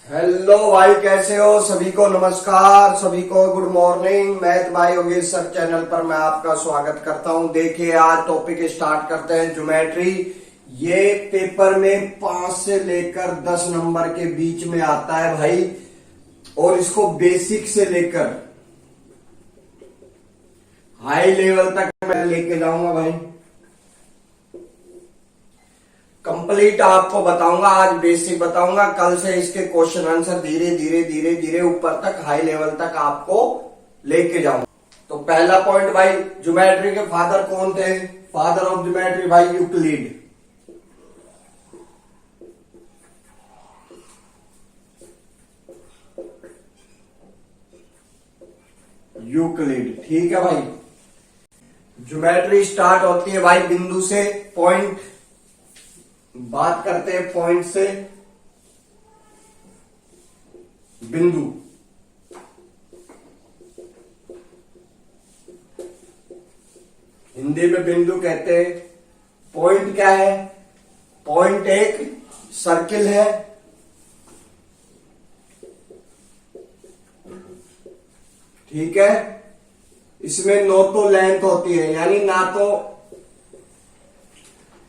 Hello भाई, कैसे हो? सभी को नमस्कार, सभी को गुड मॉर्निंग। मैथ भाई योगेश सर चैनल पर मैं आपका स्वागत करता हूं। देखिए, आज टॉपिक स्टार्ट करते हैं ज्योमेट्री। ये पेपर में 5 से लेकर 10 नंबर के बीच में आता है भाई, और इसको बेसिक से लेकर हाई लेवल तक मैं लेके जाऊंगा भाई। कंप्लीट आपको बताऊंगा, आज बेसिक बताऊंगा, कल से इसके क्वेश्चन आंसर धीरे धीरे धीरे धीरे ऊपर तक हाई लेवल तक आपको लेके जाऊंगा। तो पहला पॉइंट भाई, ज्योमेट्री के फादर कौन थे? फादर ऑफ ज्योमेट्री भाई यूक्लिड। यूक्लिड, ठीक है भाई। ज्योमेट्री स्टार्ट होती है भाई बिंदु से, पॉइंट। बात करते हैं पॉइंट से बिंदु। हिंदी में बिंदु कहते हैं। पॉइंट क्या है? पॉइंट एक सर्किल है, ठीक है। इसमें नो तो लेंथ होती है, यानी ना तो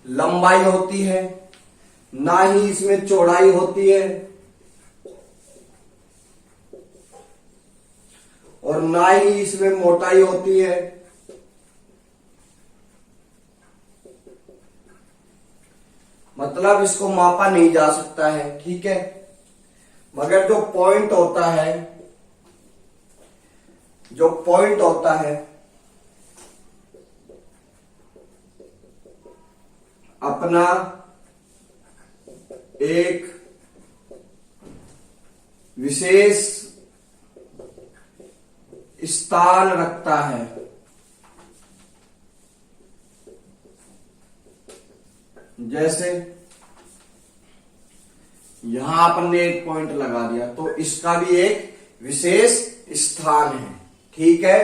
लंबाई होती है, ना ही इसमें चौड़ाई होती है, और ना ही इसमें मोटाई होती है। मतलब इसको मापा नहीं जा सकता है, ठीक है। मगर जो पॉइंट होता है, जो पॉइंट होता है अपना एक विशेष स्थान रखता है। जैसे यहां अपन ने एक पॉइंट लगा दिया, तो इसका भी एक विशेष स्थान है, ठीक है।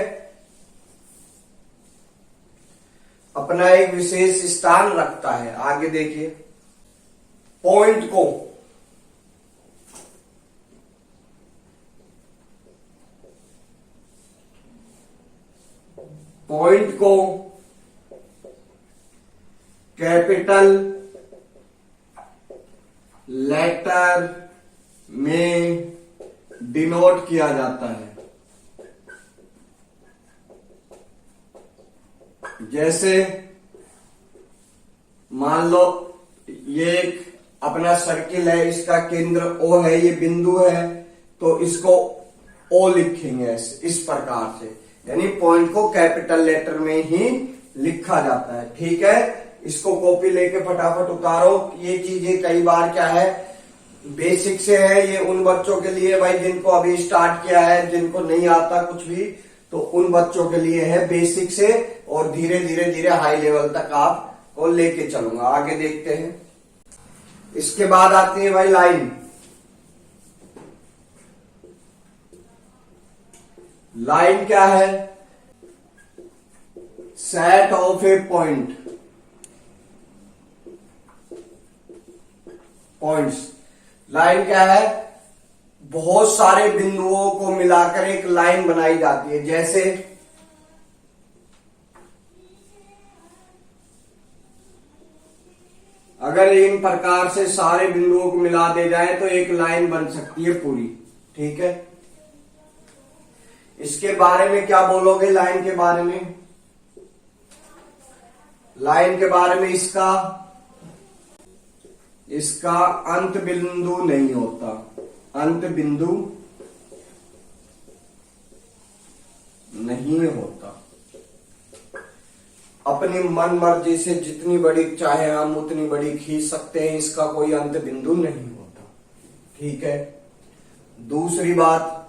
अपना एक विशेष स्थान रखता है। आगे देखिए, पॉइंट को कैपिटल लेटर में डिनोट किया जाता है। जैसे मान लो ये एक अपना सर्किल है, इसका केंद्र O है, ये बिंदु है, तो इसको O लिखेंगे इस प्रकार से। यानी पॉइंट को कैपिटल लेटर में ही लिखा जाता है, ठीक है। इसको कॉपी लेके फटाफट उतारो। ये चीजें कई बार क्या है, बेसिक से है। ये उन बच्चों के लिए भाई जिनको अभी स्टार्ट किया है, जिनको नहीं आता कुछ भी, तो उन बच्चों के लिए है बेसिक से, और धीरे धीरे धीरे हाई लेवल तक आपको लेके चलूंगा। आगे देखते हैं। इसके बाद आती है भाई लाइन। लाइन क्या है? Set of A point, points. Line क्या है? बहुत सारे बिंदुओं को मिलाकर एक लाइन बनाई जाती है। जैसे अगर इन प्रकार से सारे बिंदुओं को मिला दे जाए तो एक लाइन बन सकती है पूरी, ठीक है। इसके बारे में क्या बोलोगे? लाइन के बारे में, लाइन के बारे में इसका अंत बिंदु नहीं होता। अंत बिंदु नहीं होता। अपनी मन मर्जी से जितनी बड़ी चाहे हम उतनी बड़ी खींच सकते हैं, इसका कोई अंत बिंदु नहीं होता, ठीक है। दूसरी बात,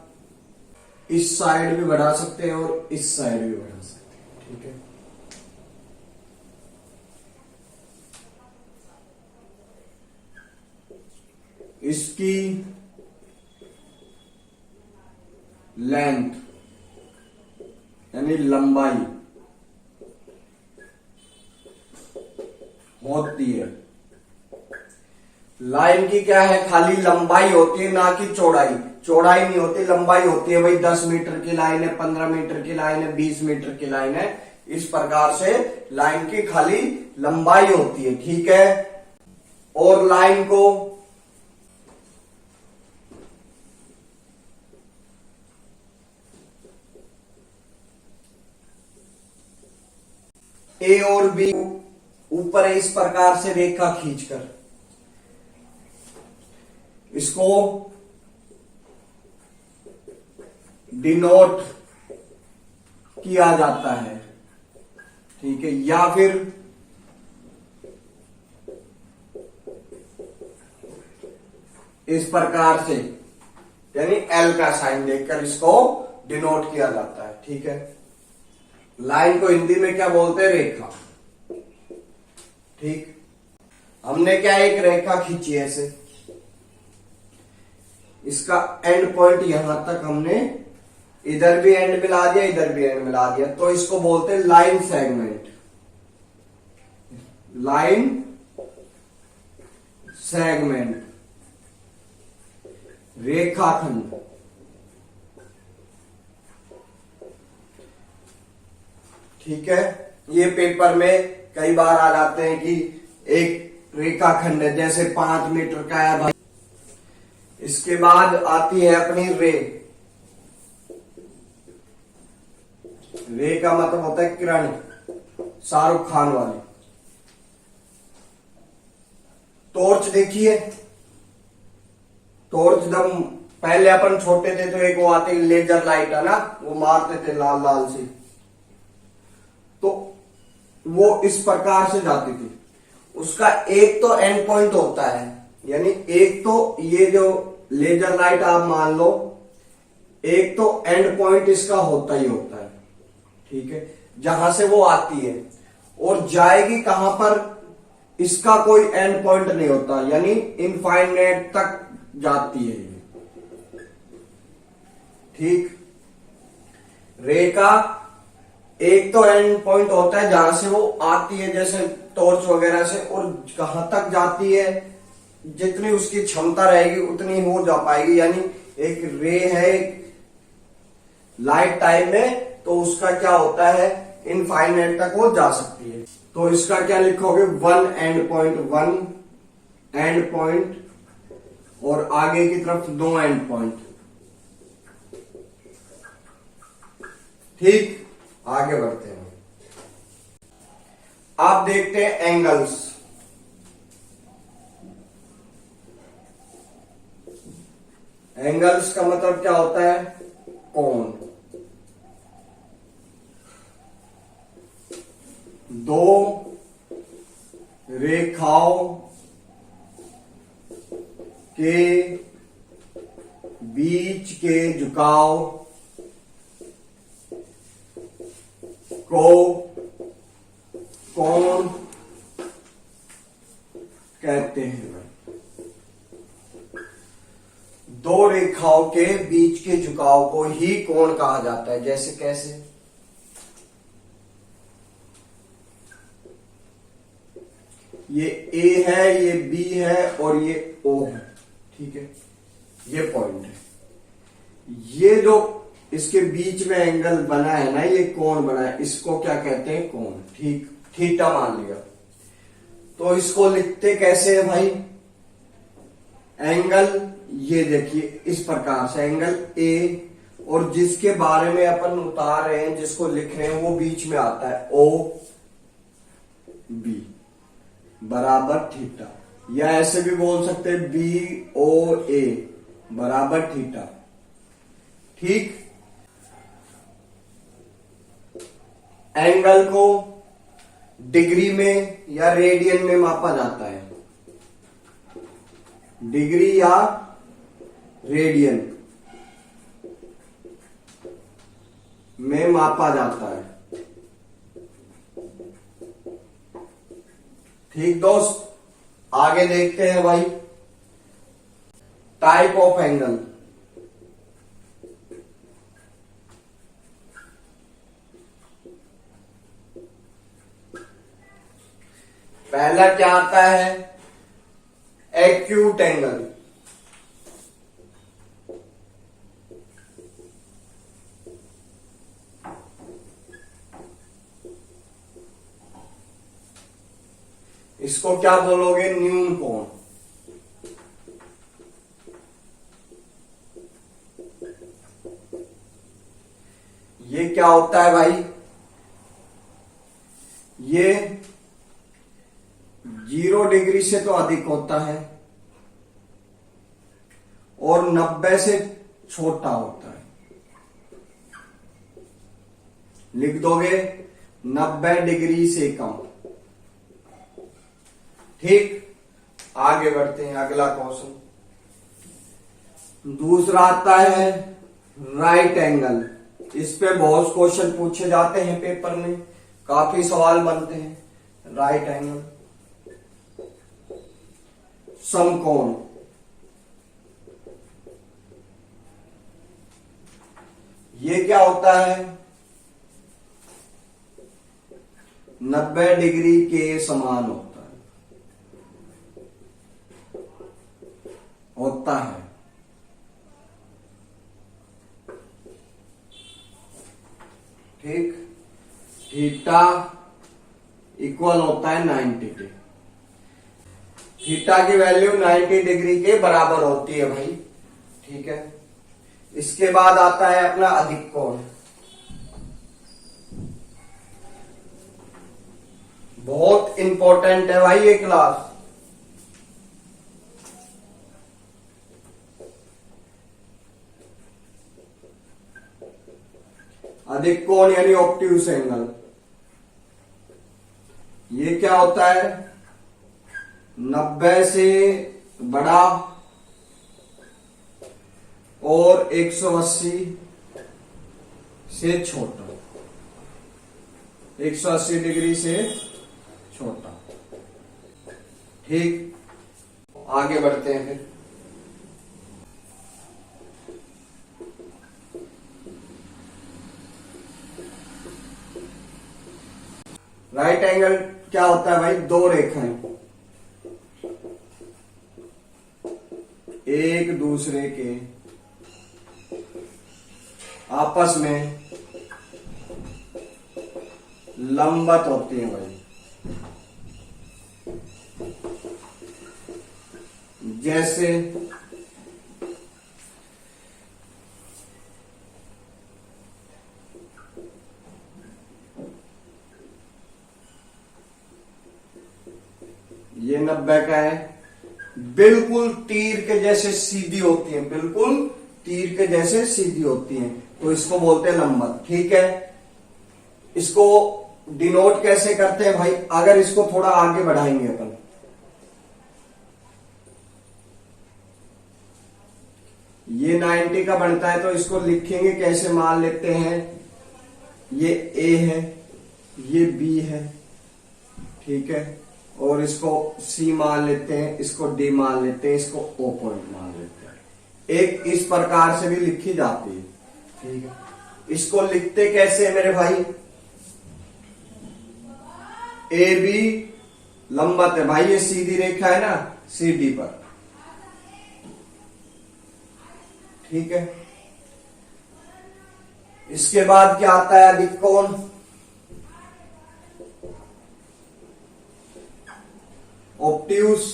इस साइड भी बढ़ा सकते हैं और इस साइड भी बढ़ा सकते हैं, ठीक है। इसकी लेंथ यानी लंबाई होती है लाइन की क्या है, खाली लंबाई होती है, ना कि चौड़ाई। चौड़ाई नहीं होती, लंबाई होती है। भाई 10 मीटर की लाइन है, 15 मीटर की लाइन है, 20 मीटर की लाइन है। इस प्रकार से लाइन की खाली लंबाई होती है, ठीक है। और लाइन को ए और बी ऊपर इस प्रकार से रेखा खींचकर इसको डिनोट किया जाता है, ठीक है। या फिर इस प्रकार से, यानी एल का साइन देकर इसको डिनोट किया जाता है, ठीक है। लाइन को हिंदी में क्या बोलते हैं, रेखा, ठीक। हमने क्या एक रेखा खींची ऐसे, इसका एंड पॉइंट यहां तक हमने इधर भी एंड मिला दिया, इधर भी एंड मिला दिया, तो इसको बोलते हैं लाइन सेगमेंट। लाइन सेगमेंट, रेखाखंड, ठीक है। ये पेपर में कई बार आ जाते हैं कि एक रेखाखंड है, जैसे 5 मीटर का है भाई। इसके बाद आती है अपनी रे। रे का मतलब होता है किरण, शाहरुख खान वाली। टॉर्च देखिए, टॉर्च जब पहले अपन छोटे थे तो एक वो आती लेजर लाइट है ना, वो मारते थे लाल लाल सी, तो वो इस प्रकार से जाती थी। उसका एक तो एंड पॉइंट होता है, यानी एक तो ये जो लेजर लाइट आप मान लो, एक तो एंड पॉइंट इसका होता ही होता है, ठीक है, जहां से वो आती है। और जाएगी कहां पर, इसका कोई एंड पॉइंट नहीं होता, यानी इनफाइनाइट तक जाती है ये, ठीक। रे का एक तो एंड पॉइंट होता है जहां से वो आती है, जैसे टॉर्च वगैरह से, और कहां तक जाती है, जितनी उसकी क्षमता रहेगी उतनी हो जा पाएगी। यानी एक रे है लाइट टाइम में, तो उसका क्या होता है, इनफाइनाइट तक वो जा सकती है। तो इसका क्या लिखोगे, वन एंड पॉइंट, और आगे की तरफ 2 एंड पॉइंट, ठीक। आगे बढ़ते हैं, आप देखते हैं एंगल्स। एंगल्स का मतलब क्या होता है, कोण। दो रेखाओं के बीच के झुकाव को कोण कहते हैं। दो रेखाओं के बीच के झुकाव को ही कोण कहा जाता है। जैसे कैसे, ये ए है, ये बी है और ये ओ है, ठीक है, ये पॉइंट है। ये जो इसके बीच में एंगल बना है ना, ये कोण बना है, इसको क्या कहते हैं, कोण, ठीक। थीटा मान लिया। तो इसको लिखते कैसे है भाई, एंगल ये देखिए इस प्रकार से, एंगल ए, और जिसके बारे में अपन उतार रहे हैं, जिसको लिख रहे हैं, वो बीच में आता है ओ बी बराबर थीटा, या ऐसे भी बोल सकते हैं बी ओ ए बराबर थीटा, ठीक। एंगल को डिग्री में या रेडियन में मापा जाता है, डिग्री या रेडियन में मापा जाता है, ठीक दोस्त। आगे देखते हैं भाई, टाइप ऑफ एंगल। पहला क्या आता है, एक्यूट एंगल। इसको क्या बोलोगे? न्यून कोण। ये क्या होता है भाई? ये 0 डिग्री से तो अधिक होता है और 90 से छोटा होता है। लिख दोगे 90 डिग्री से कम। ठीक, आगे बढ़ते हैं। अगला क्वेश्चन दूसरा आता है राइट एंगल। इस पे बहुत क्वेश्चन पूछे जाते हैं पेपर में, काफी सवाल बनते हैं। राइट एंगल, समकोण। ये क्या होता है? 90 डिग्री के समान होता है। ठीक, थीटा इक्वल होता है 90 के। थीटा की वैल्यू 90 डिग्री के बराबर होती है भाई। ठीक है, इसके बाद आता है अपना अधिक कोण। बहुत इंपॉर्टेंट है भाई ये क्लास। अधिक कोण यानी ऑब्ट्यूस एंगल। ये क्या होता है? 90 से बड़ा और 180 से छोटा। 180 डिग्री से छोटा। ठीक, आगे बढ़ते हैं फिर। राइट एंगल क्या होता है भाई? दो रेखाएं एक दूसरे के आपस में लंबवत होती हैं भाई। जैसे ये 90 का है, बिल्कुल तीर के जैसे सीधी होती है, बिल्कुल तीर के जैसे सीधी होती है, तो इसको बोलते हैं लंबवत। ठीक है, इसको डिनोट कैसे करते हैं भाई? अगर इसको थोड़ा आगे बढ़ाएंगे अपन, ये 90 का बनता है तो इसको लिखेंगे कैसे? मान लेते हैं ये A है, ये B है, ठीक है, और इसको C मान लेते हैं, इसको D मान लेते हैं, इसको O पॉइंट मान लेते हैं। एक इस प्रकार से भी लिखी जाती है। ठीक है, इसको लिखते कैसे है मेरे भाई? AB लंबवत है भाई, ये सीधी रेखा है ना CD पर। ठीक है, इसके बाद क्या आता है? अधिक कोण। Obtuse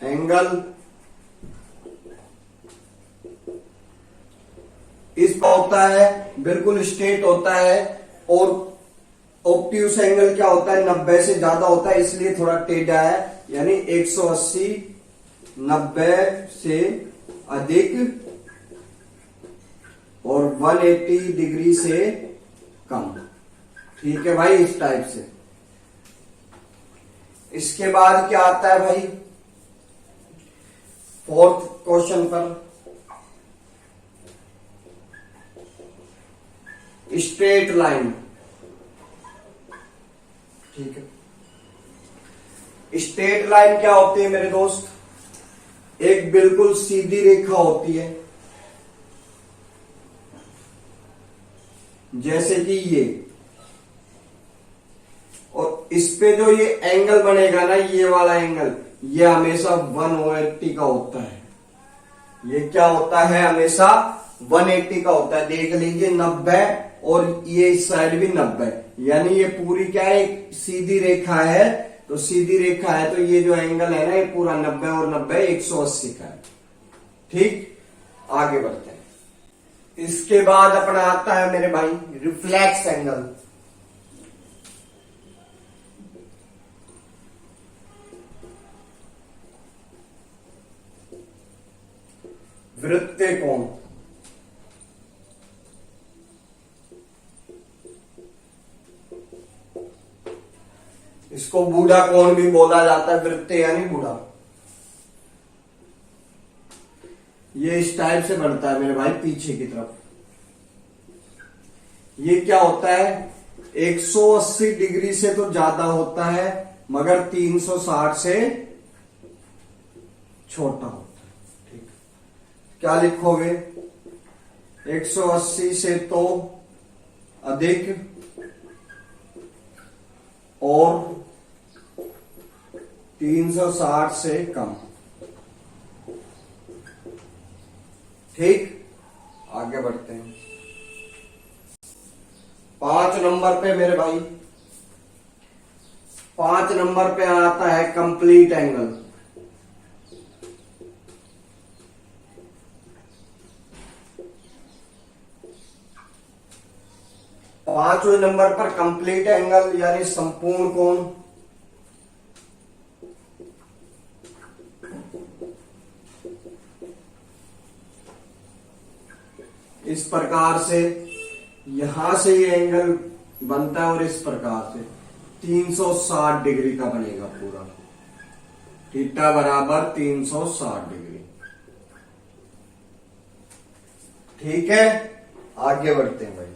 angle. इस पर होता है बिल्कुल स्ट्रेट होता है, और ऑब्ट्यूस एंगल क्या होता है? 90 से ज्यादा होता है, इसलिए थोड़ा टेढ़ा है, यानी 180 90 से अधिक और 180 डिग्री से कम। ठीक है भाई, इस टाइप से। इसके बाद क्या आता है भाई? फोर्थ क्वेश्चन पर स्ट्रेट लाइन। ठीक है, स्ट्रेट लाइन क्या होती है मेरे दोस्त? एक बिल्कुल सीधी रेखा होती है, जैसे कि और इस पे जो ये एंगल बनेगा ना, ये वाला एंगल, ये हमेशा 180 का होता है। ये क्या होता है, हमेशा 180 का होता है। देख लीजिए 90 और ये इस साइड भी 90, यानी ये पूरी क्या है, एक सीधी रेखा है। तो सीधी रेखा है तो ये जो एंगल है ना, ये पूरा 90 और 90 180 का है। ठीक, आगे बढ़ते हैं। इसके बाद अपना आता है मेरे भाई रिफ्लेक्स एंगल। वृत्तीय कोण। इसको बूढ़ा कोण भी बोला जाता है, वृत्तीय यानी बूढ़ा। ये इस टाइप से बनता है मेरे भाई पीछे की तरफ। ये क्या होता है, 180 डिग्री से तो ज्यादा होता है, मगर 360 से छोटा होता है। ठीक, क्या लिखोगे, 180 से तो अधिक और 360 से कम। ठीक, आगे बढ़ते हैं। 5 नंबर पे मेरे भाई, 5 नंबर पे आता है कंप्लीट एंगल। पांचवें नंबर पर कंप्लीट एंगल यानी संपूर्ण कोण। इस प्रकार से यहां से ये एंगल बनता है और इस प्रकार से 360 डिग्री का बनेगा पूरा। थीटा बराबर 360 डिग्री। ठीक है, आगे बढ़ते हैं भाई।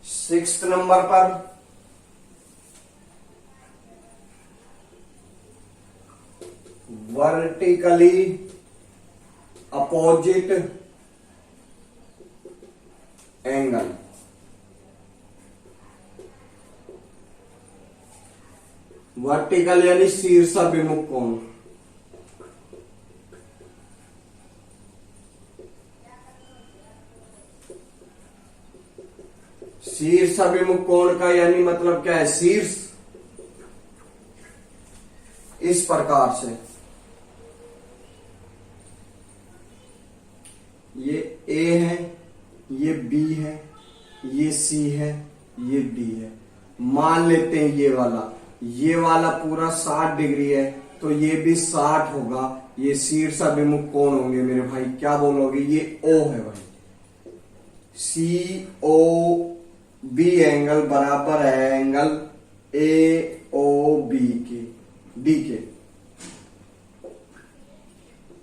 6th नंबर पर वर्टिकली अपोजिट एंगल। वर्टिकल यानी शीर्षाभिमुख कोण। शीर्षाभिमुख कोण का यानी मतलब क्या है, शीर्ष इस प्रकार से, ये A है, ये B है, ये C है, ये D है। मान लेते हैं ये वाला पूरा 60 डिग्री है, तो ये भी 60 होगा। ये शीर्षाभिमुख कोण होंगे मेरे भाई, क्या बोलोगे, ये O है भाई। COB एंगल बराबर है एंगल AOB के, D के,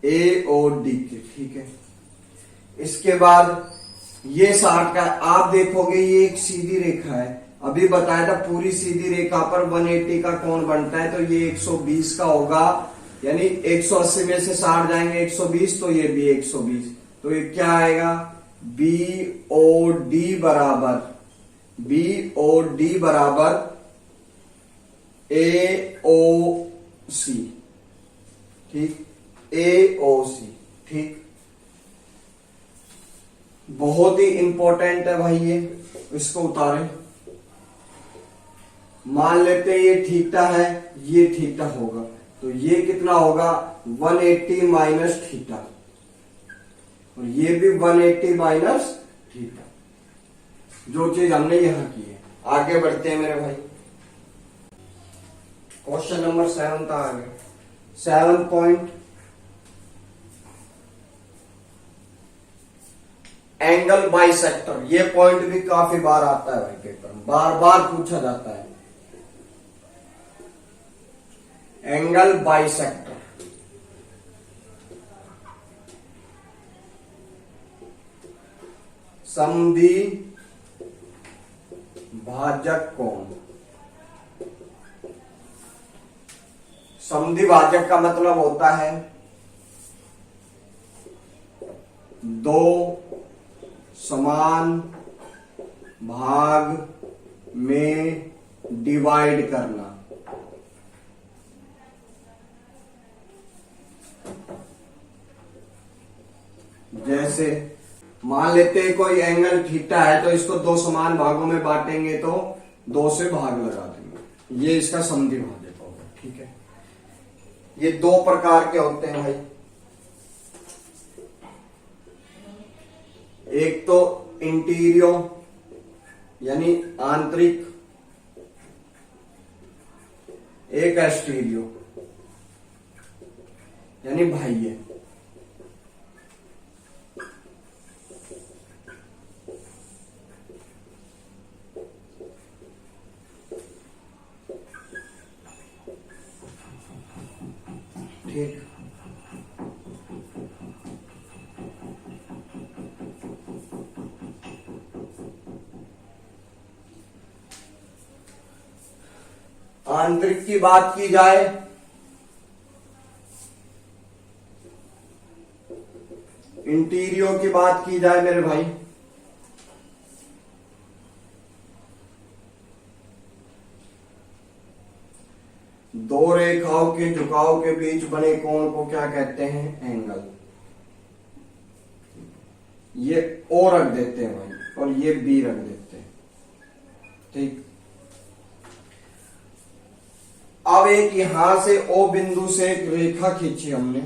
AOD के। ठीक है, इसके बाद ये 60 का, आप देखोगे ये एक सीधी रेखा है। अभी बताया था पूरी सीधी रेखा पर 180 का कोण बनता है, तो ये 120 का होगा। यानी 180 में से 60 जाएंगे 120, तो ये भी 120। तो ये क्या आएगा, BOD बराबर AOC। ठीक, AOC। ठीक, बहुत ही इंपॉर्टेंट है भाई ये, इसको उतारें। मान लेते हैं ये थीटा है, ये थीटा होगा, तो ये कितना होगा, 180 माइनस थीटा, और ये भी 180 माइनस थीटा, जो चीज हमने यहां की है। आगे बढ़ते हैं मेरे भाई, क्वेश्चन नंबर 7 था आगे। 7 पॉइंट, एंगल बाइसेक्टर। ये पॉइंट भी काफी बार आता है भाई पेपर में, बार बार पूछा जाता है। एंगल बाइसेक्टर, समद्वि भाजक कोण। समद्वि भाजक का मतलब होता है दो समान भाग में डिवाइड करना। जैसे मान लेते हैं कोई एंगल थीटा है, तो इसको दो समान भागों में बांटेंगे तो दो से भाग लगा देंगे, ये इसका समद्वि भाजक होगा। ठीक है, ये दो प्रकार के होते हैं भाई, एक तो इंटीरियर यानी आंतरिक, एक एक्सटीरियर यानी बाह्य। ठीक, आंतरिक की बात की जाए इंटीरियर की बात की जाए मेरे भाई, दो रेखाओं के झुकाव के बीच बने कोण को क्या कहते हैं? एंगल। ये ओ रख देते हैं भाई और ये बी रख देते हैं। ठीक, अब एक यहां से ओ बिंदु से एक रेखा खींची हमने,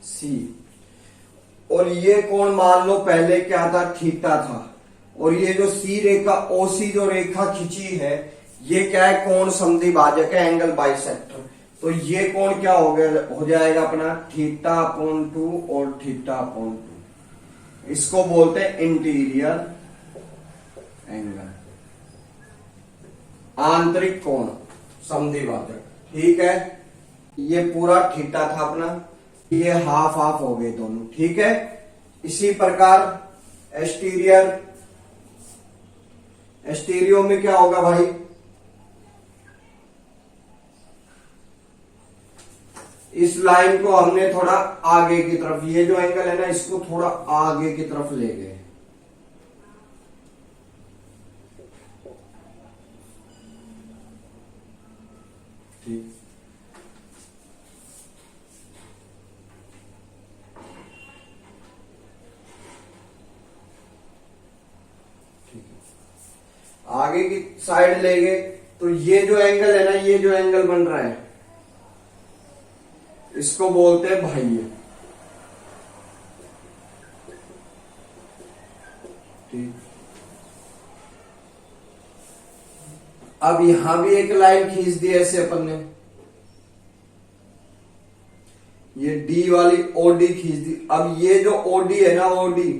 सी, और ये कोण मान लो पहले क्या था? थीटा था। और ये जो सी रेखा, ओसी जो रेखा खींची है, ये क्या है? कोण समद्वि भाजक है, एंगल बाइसेक्टर। तो ये कोण क्या हो गया, हो जाएगा अपना थीटा अपॉन 2 और थीटा अपॉन 2। इसको बोलते हैं इंटीरियर एंगल, आंतरिक कोण समद्वि भाजक। ठीक है, ये पूरा थीटा था अपना, ये हाफ हाफ हो गए दोनों। ठीक है, इसी प्रकार एक्सटीरियर, एक्सटीरियर में क्या होगा भाई? इस लाइन को हमने थोड़ा आगे की तरफ, ये जो एंगल है ना, इसको थोड़ा आगे की तरफ ले गए। ठीक, आगे की साइड ले गए तो ये जो एंगल है ना, ये जो एंगल बन रहा है, इसको बोलते हैं बाह्य। ठीक, अब यहां भी एक लाइन खींच दी ऐसे अपन ने, ये डी वाली ओडी खींच दी। अब ये जो ओडी है ना, ओडी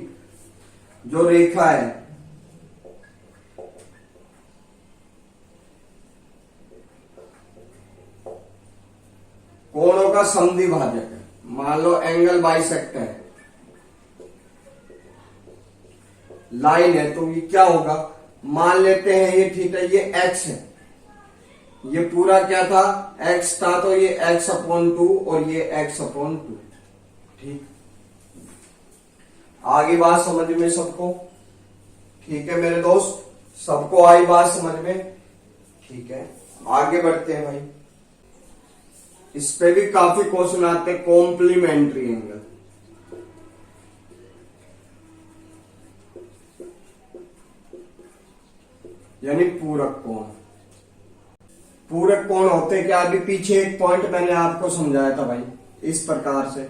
जो रेखा है, कोणों का समद्वि भाजक है। मान लो एंगल बाइसेक्टर है, लाइन है, तो ये क्या होगा? मान लेते हैं ये थीटा, ये एक्स है, ये पूरा क्या था? एक्स था, तो ये एक्स अपॉन 2 और ये एक्स अपॉन 2। ठीक, आगे बात समझ में सबको? ठीक है मेरे दोस्त, सबको आई बात समझ में? ठीक है, आगे बढ़ते हैं भाई। इस पे भी काफी क्वेश्चन आते हैं, कॉम्प्लीमेंट्री एंगल। यानी पूरक कोण। पूरक कोण होते क्या? अभी पीछे एक पॉइंट मैंने आपको समझाया था भाई, इस प्रकार से।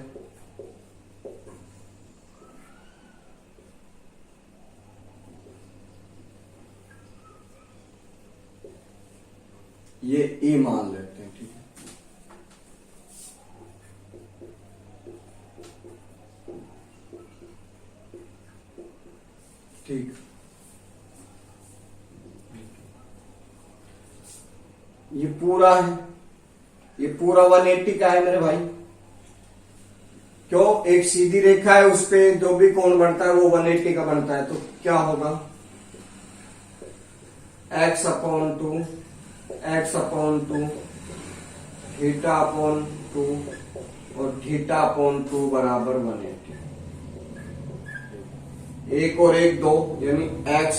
ये ई मान लेते हैं। ठीक है, ठीक, ये पूरा है, ये पूरा 180 का है मेरे भाई। क्यों? एक सीधी रेखा है, उस पे जो भी कोण बनता है वो 180 का बनता है। तो क्या होगा? x upon 2, x upon 2, theta upon 2 और थीटा अपॉन 2 बराबर 180। एक और एक 2 यानी x,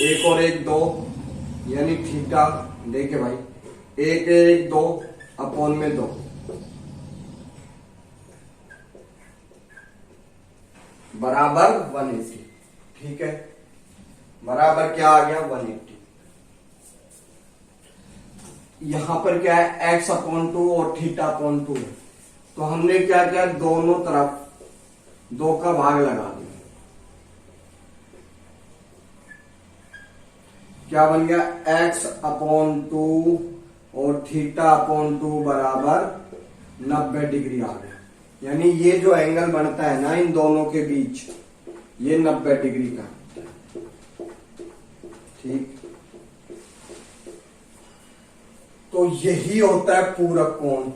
एक और एक 2 यानी थीटा। देखिए भाई, एक एक 2 अपॉन में 2 बराबर 180। ठीक है, बराबर क्या आ गया 180। यहां पर क्या है x अपॉन 2 और थीटा अपॉन 2 है, तो हमने क्या किया, दोनों तरफ 2 का भाग लगा दिया। क्या बन गया, x अपॉन 2 और थीटा अपॉन 2 बराबर 90 डिग्री आ गया। यानी ये जो एंगल बनता है ना इन दोनों के बीच, ये 90 डिग्री का। ठीक, तो यही होता है पूरक कोण।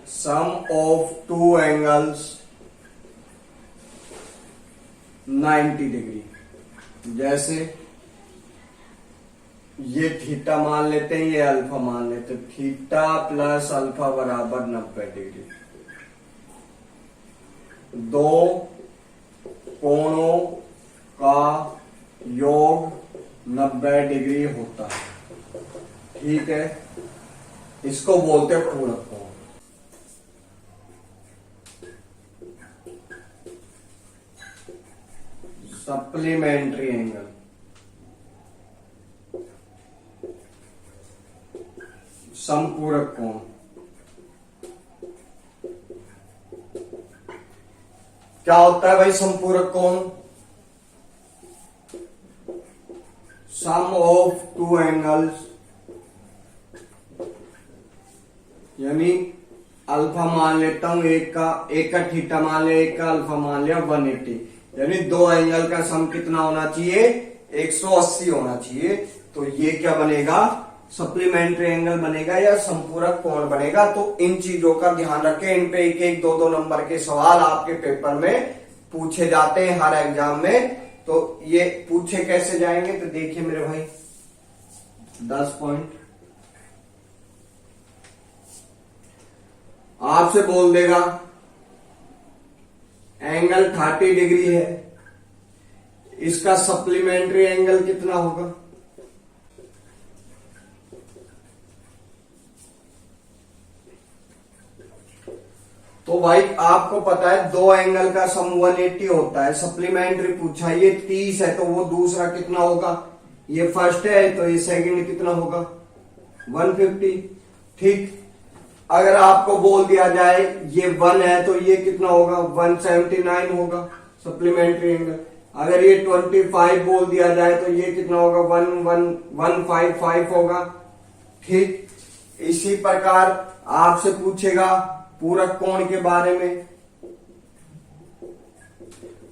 सम ऑफ टू एंगल्स 90 डिग्री। जैसे ये थीटा मान लेते हैं, ये अल्फा मान लेते हैं, थीटा प्लस अल्फा बराबर 90 डिग्री। दो कोणों का योग 90 डिग्री होता है। ठीक है, इसको बोलते हैं पूरक कोण। सप्लीमेंट्री एंगल, समपूरक कोण। क्या होता है भाई समपूरक कोण? सम ऑफ टू एंगल्स, यानी अल्फा मान लेता हूं, एक का थीटा मान लिया, एक का अल्फा मान लिया 180, यानी दो एंगल का सम कितना होना चाहिए, 180 होना चाहिए। तो ये क्या बनेगा, सप्लीमेंट्री एंगल बनेगा या संपूरक कोण बनेगा। तो इन चीजों का ध्यान रखें, इन पे एक एक 2 नंबर के सवाल आपके पेपर में पूछे जाते हैं हर एग्जाम में। तो ये पूछे कैसे जाएंगे, तो देखिए मेरे भाई 10 पॉइंट आपसे बोल देगा एंगल 30 डिग्री है, इसका सप्लीमेंट्री एंगल कितना होगा। तो भाई आपको पता है दो एंगल का सम 180 होता है, सप्लीमेंट्री पूछा, ये 30 है तो वो दूसरा कितना होगा, ये फर्स्ट है तो ये सेकंड कितना होगा 150। ठीक, अगर आपको बोल दिया जाए ये 1 है तो ये कितना होगा 179 होगा सप्लीमेंट्री एंगल। अगर ये 25 बोल दिया जाए तो ये कितना होगा 155 होगा। ठीक, इसी प्रकार आपसे पूछेगा पूरक कोण के बारे में,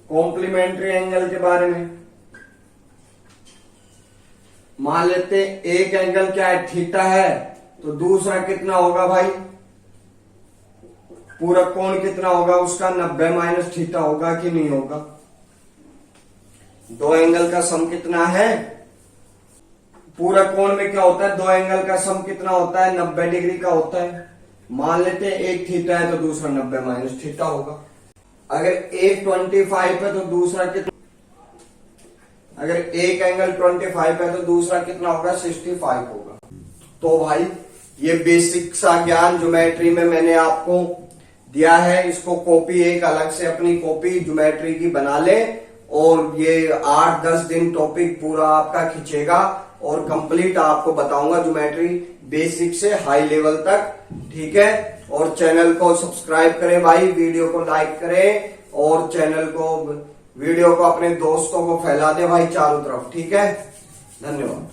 कॉम्प्लीमेंट्री एंगल के बारे में। मान लेते हैं एक एंगल क्या है, थीटा है, तो दूसरा कितना होगा भाई, पूरक कोण कितना होगा उसका 90 माइनस थीटा होगा कि नहीं होगा। दो एंगल का सम कितना है, पूरक कोण में क्या होता है, दो एंगल का सम कितना होता है 90 डिग्री का होता है। मान लेते हैं एक थीटा है तो दूसरा 90 माइनस थीटा होगा। अगर एक 25 है तो दूसरा कितना, अगर एक एंगल 25 है तो दूसरा कितना होगा 65 होगा। तो भाई ये बेसिक सा ज्ञान ज्योमेट्री में मैंने आपको दिया है, इसको कॉपी एक अलग से अपनी कॉपी ज्योमेट्री की बना ले और ये 8-10 दिन टॉपिक पूरा आपका खींचेगा और कंप्लीट आपको बताऊंगा ज्योमेट्री बेसिक से हाई लेवल तक। ठीक है, और चैनल को सब्सक्राइब करें भाई, वीडियो को लाइक करें और चैनल को, वीडियो को अपने दोस्तों को फैला दें भाई चारों तरफ। ठीक है, धन्यवाद।